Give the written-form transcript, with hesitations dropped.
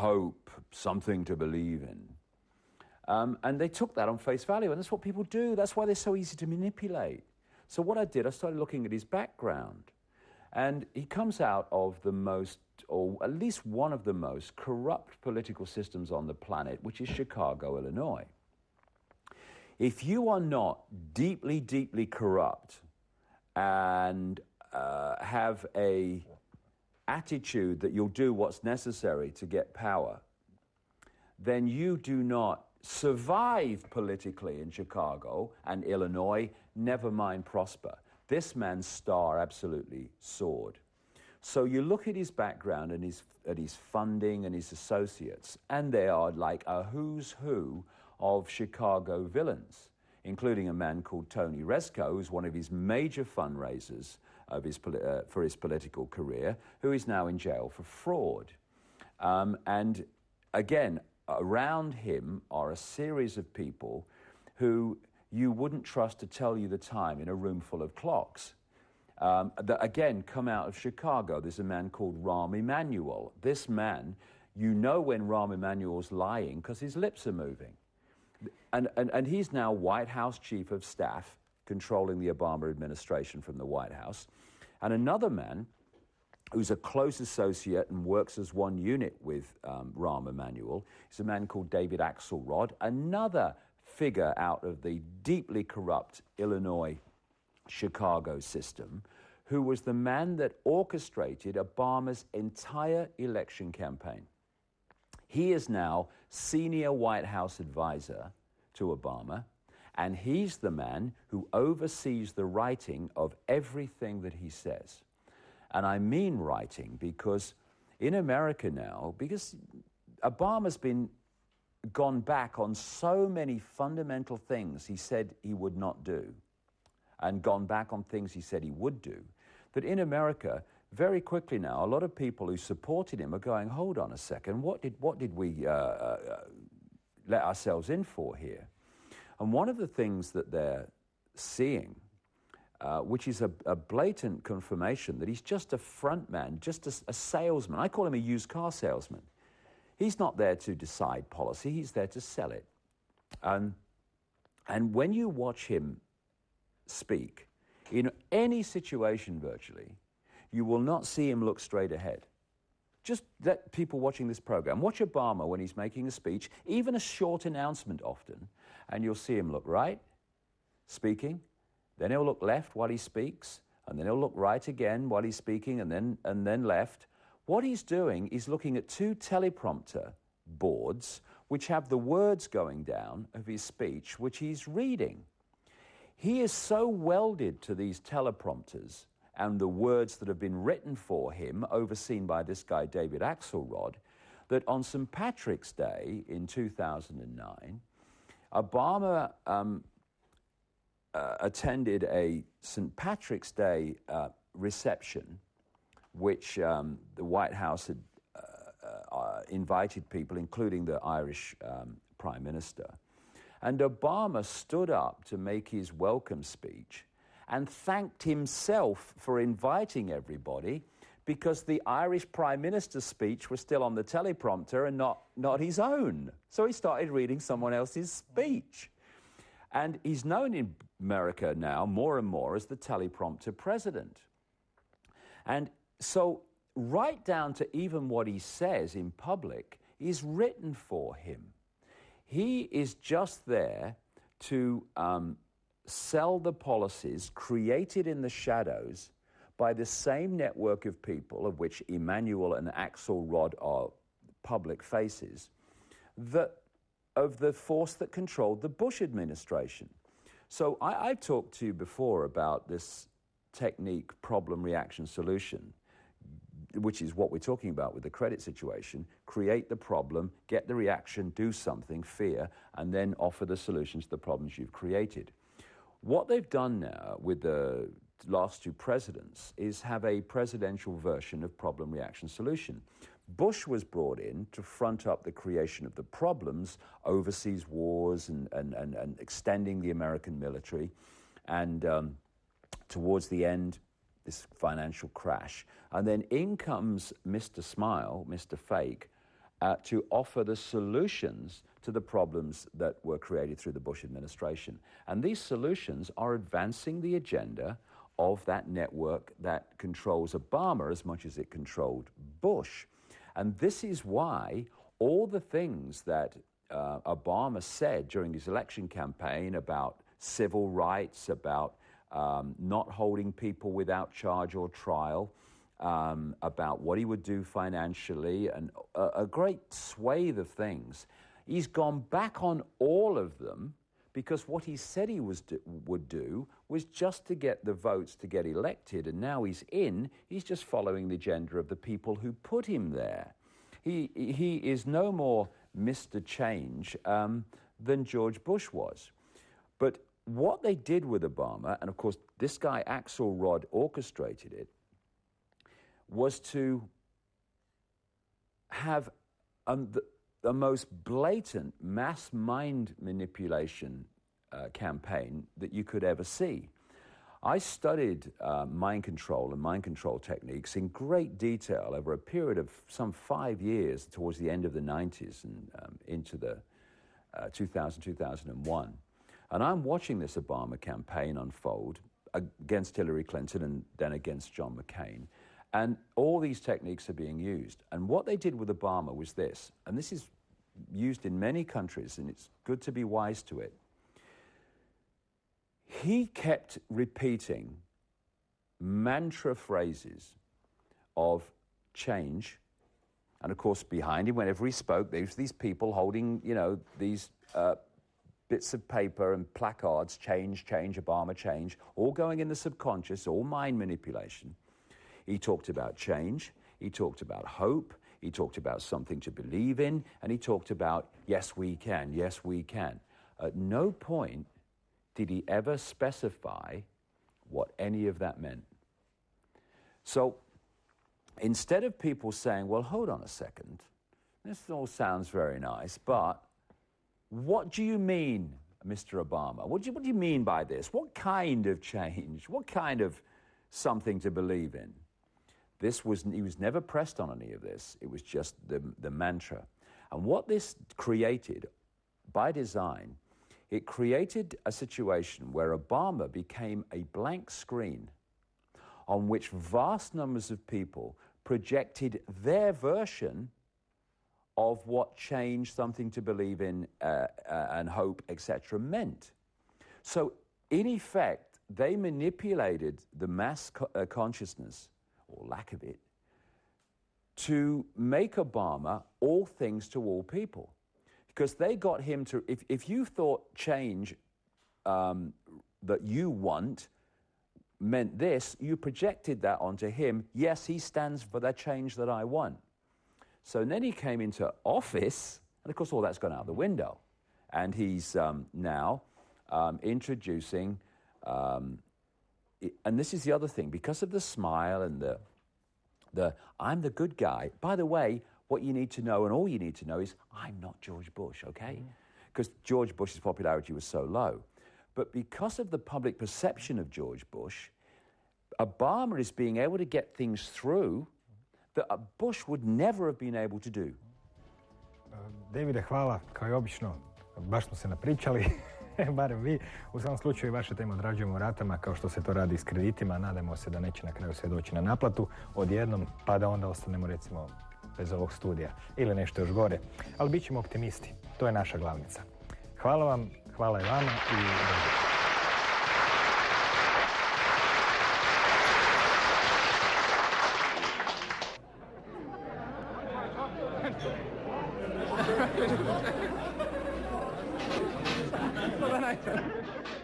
hope, something to believe in. And they took that on face value, and that's what people do. That's why they're so easy to manipulate. So what I did, I started looking at his background. And he comes out of the most, or at least one of the most, corrupt political systems on the planet, which is Chicago, Illinois. If you are not deeply, deeply corrupt and have a attitude that you'll do what's necessary to get power, then you do not survive politically in Chicago and Illinois, never mind prosper. This man's star absolutely soared. So you look at his background and at his funding and his associates, and they are like a who's who of Chicago villains, including a man called Tony Rezko, who's one of his major fundraisers of for his political career, who is now in jail for fraud. And again, around him are a series of people who you wouldn't trust to tell you the time in a room full of clocks. That again come out of Chicago. There's a man called Rahm Emanuel. This man, you know when Rahm Emanuel's lying because his lips are moving. And he's now White House Chief of Staff, controlling the Obama administration from the White House. And another man who's a close associate and works as one unit with Rahm Emanuel is a man called David Axelrod, another figure out of the deeply corrupt Illinois Chicago system, who was the man that orchestrated Obama's entire election campaign. He is now senior White House advisor to Obama, and he's the man who oversees the writing of everything that he says. And I mean writing because in America now, because Obama's gone back on so many fundamental things he said he would not do, and gone back on things he said he would do, that in America, very quickly now, a lot of people who supported him are going, hold on a second, what did we let ourselves in for here? And one of the things that they're seeing, which is a blatant confirmation that he's just a front man, just a salesman. I call him a used car salesman. He's not there to decide policy, he's there to sell it. And when you watch him speak, in any situation virtually, you will not see him look straight ahead. Just let people watching this program, watch Obama when he's making a speech, even a short announcement often, and you'll see him look right, speaking, then he'll look left while he speaks, and then he'll look right again while he's speaking, and then left. What he's doing is looking at two teleprompter boards which have the words going down of his speech, which he's reading. He is so welded to these teleprompters and the words that have been written for him, overseen by this guy, David Axelrod, that on St. Patrick's Day in 2009, Obama attended a St. Patrick's Day reception, which the White House had invited people, including the Irish Prime Minister. And Obama stood up to make his welcome speech and thanked himself for inviting everybody because the Irish Prime Minister's speech was still on the teleprompter and not his own. So he started reading someone else's speech. And he's known in America now more and more as the teleprompter president. And so right down to even what he says in public is written for him. He is just there to sell the policies created in the shadows by the same network of people, of which Emanuel and Axelrod are public faces, of the force that controlled the Bush administration. So I've talked to you before about this technique, problem, reaction, solution, which is what we're talking about with the credit situation. Create the problem, get the reaction, do something, fear, and then offer the solutions to the problems you've created. What they've done now with the last two presidents is have a presidential version of problem, reaction, solution. Bush was brought in to front up the creation of the problems, overseas wars and extending the American military, and towards the end, this financial crash. And then in comes Mr. Smile, Mr. Fake, to offer the solutions to the problems that were created through the Bush administration. And these solutions are advancing the agenda of that network that controls Obama as much as it controlled Bush. And this is why all the things that Obama said during his election campaign about civil rights, about not holding people without charge or trial, about what he would do financially, and a great swathe of things. He's gone back on all of them because what he said he would do was just to get the votes to get elected, and now he's just following the agenda of the people who put him there. He is no more Mr. Change than George Bush was. But what they did with Obama, and of course this guy Axelrod orchestrated it, was to have the most blatant mass mind manipulation campaign that you could ever see. I studied mind control and mind control techniques in great detail over a period of some 5 years towards the end of the 90s and into the 2000, 2001. And I'm watching this Obama campaign unfold against Hillary Clinton and then against John McCain. And all these techniques are being used. And what they did with Obama was this, and this is used in many countries, and it's good to be wise to it. He kept repeating mantra phrases of change. And of course, behind him, whenever he spoke, there was these people holding, these bits of paper and placards, change, change, Obama, change, all going in the subconscious, all mind manipulation. He talked about change, he talked about hope, he talked about something to believe in, and he talked about, yes, we can, yes, we can. At no point did he ever specify what any of that meant. So instead of people saying, well, hold on a second, this all sounds very nice, but what do you mean, Mr. Obama? What do you mean by this? What kind of change? What kind of something to believe in? He was never pressed on any of this. It was just the mantra. And what this created, by design, it created a situation where Obama became a blank screen on which vast numbers of people projected their version of what change, something to believe in, and hope, etc., meant. So, in effect, they manipulated the mass consciousness, or lack of it, to make Obama all things to all people. Because they got him to, if you thought change that you want meant this, you projected that onto him. Yes, he stands for that change that I want. So then he came into office, and of course all that's gone out the window. And he's now introducing, and this is the other thing, because of the smile and the I'm the good guy. By the way, what you need to know, and all you need to know, is I'm not George Bush, okay? Because George Bush's popularity was so low. But because of the public perception of George Bush, Obama is being able to get things through that Bush would never have been able to do. Davide, hvala, kao i obično, baš smo se napričali, barem vi. U svakom slučaju vaše teme odrađujemo ratama kao što se to radi s kreditima. Nadamo se da neće na kraju sve doći na naplatu odjednom, pa da onda ostanemo recimo bez ovog studija ili nešto još gore. Ali bit ćemo optimisti, to je naša glavnica. Hvala vam, hvala i vama i dobro. Well, then I...